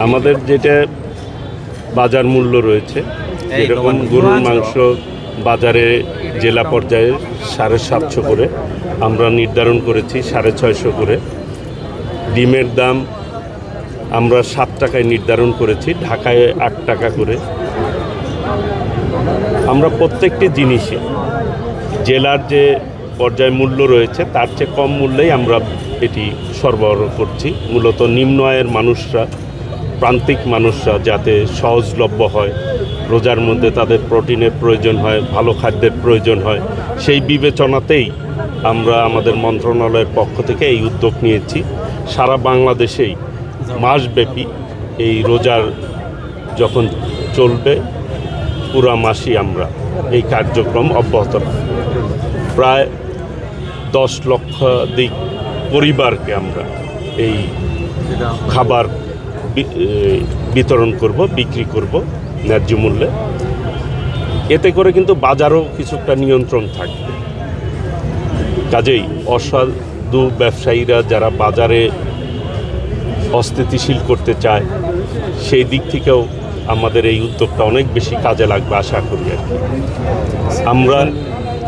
আমাদের যেটা বাজার মূল্য রয়েছে, যেরকম গরুর মাংস বাজারে জেলা পর্যায়ে 750 করে আমরা নির্ধারণ করেছি, 650 করে। ডিমের দাম আমরা 7 টাকায় নির্ধারণ করেছি, ঢাকায় 8 টাকা করে। আমরা প্রত্যেকটি জিনিসে জেলার যে পর্যায় মূল্য রয়েছে তার চেয়ে কম মূল্যেই আমরা এটি সরবরাহ করছি। মূলত নিম্ন আয়ের মানুষরা, প্রান্তিক মানুষরা যাতে সহজলভ্য হয়, রোজার মধ্যে তাদের প্রোটিনের প্রয়োজন হয়, ভালো খাদ্যের প্রয়োজন হয়, সেই বিবেচনাতেই আমরা আমাদের মন্ত্রণালয়ের পক্ষ থেকে এই উদ্যোগ নিয়েছি। সারা বাংলাদেশেই মাসব্যাপী এই রোজার যখন চলবে পুরা মাসই আমরা এই কার্যক্রম অব্যাহত রাখব। প্রায় 10 লক্ষাধিক পরিবারকে আমরা এই খাবার বিতরণ করব, বিক্রি করব ন্যায্য মূল্যে। এতে করে কিন্তু বাজারও কিছুটা নিয়ন্ত্রণ থাকবে। কাজেই অসাধু ব্যবসায়ীরা যারা বাজারে অস্থিতিশীল করতে চায়, সেই দিক থেকেও আমাদের এই উদ্যোগটা অনেক বেশি কাজে লাগবে আশা করি। আর কি আমরা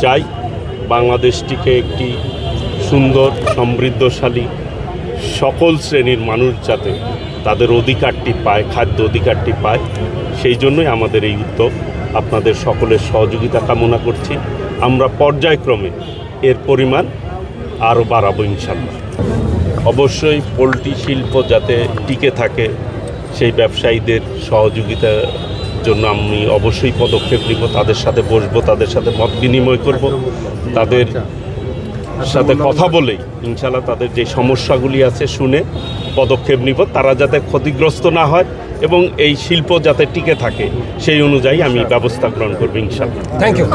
চাই বাংলাদেশটিকে একটি সুন্দর, সমৃদ্ধশালী, সকল শ্রেণীর মানুষ যাতে তাদের অধিকারটি পায়, খাদ্য অধিকারটি পায়, সেই জন্যই আমাদের এই উদ্যোগ। আপনাদের সকলের সহযোগিতা কামনা করছি। আমরা পর্যায়ক্রমে এর পরিমাণ আরও বাড়াবো ইনশাল্লাহ। অবশ্যই পোলট্রি শিল্প যাতে টিকে থাকে, সেই ব্যবসায়ীদের সহযোগিতার জন্য আমি অবশ্যই পদক্ষেপ নিব। তাদের সাথে বসবো, তাদের সাথে মত বিনিময় করব, তাদের সাথে কথা বলেই ইনশাল্লাহ তাদের যে সমস্যাগুলি আছে শুনে পদক্ষেপ নিব, তারা যাতে ক্ষতিগ্রস্ত না হয় এবং এই শিল্প যাতে টিকে থাকে সেই অনুযায়ী আমি ব্যবস্থা গ্রহণ করব ইনশাল্লাহ। Thank you.